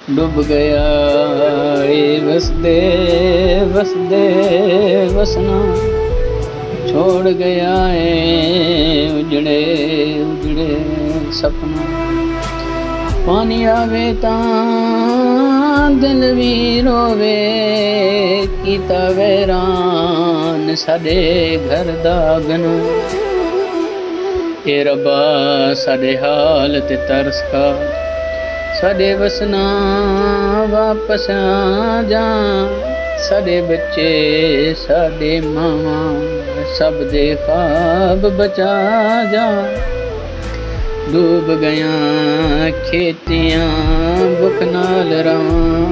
डूब गया ये वसदे वसदे वसना, छोड़ गया है उजड़े उजड़े सपना। पानी आवे तां दिल भी रोवे, कीता वैरान साडे घर दा गना। ए रब्बा साडे हाल ते तरस खा, साडे वसना वापस आ जा। साडे बच्चे साडे मावा सब दे ख्वाब बचा जा। डूब गया खेतियां बुख नाल रवां,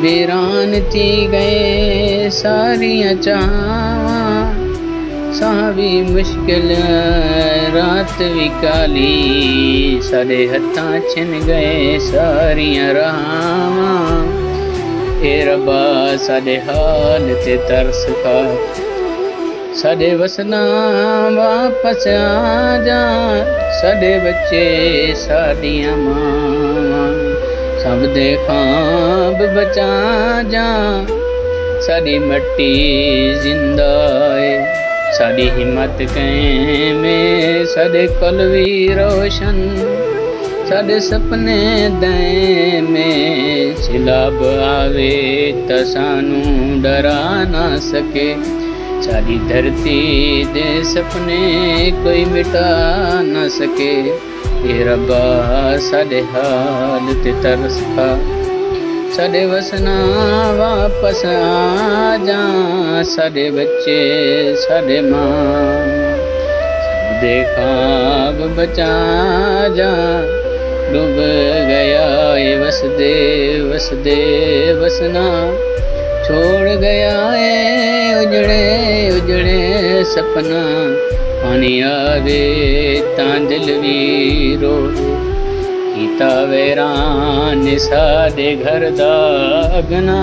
वीरान थी गए सारियां चावां। साह भी मुश्किल रात भी काली, साडे हत्थां छिन गए सारियां राहां। ए रब्बा साडे हाल ते तरस खा, साडे वसना वापस आ जा। साडे बच्चे साडियां मावां सब दे ख्वाब बचा जा। साडी मट्टी जिंदा है, साडी हिम्मत कैं में, साडे कल भी रोशन, साडे सपने दैं में। सिलाब आवे तां सानू डरा ना सके, साडी धरती दे सपने कोई मिटा ना सके। ए रब्बा साडे हाल ते तरस खा, साडे वसना वापस आ जा। साडे बच्चे साडे मां दे ख्वाब बचा जा। डूब गया ये वसदे वसदे वसना, छोड़ गया है उजड़े उजड़े सपना। पानी आवे तां दिल भी रोवे, कीता वैरान साडे घर दा अगना।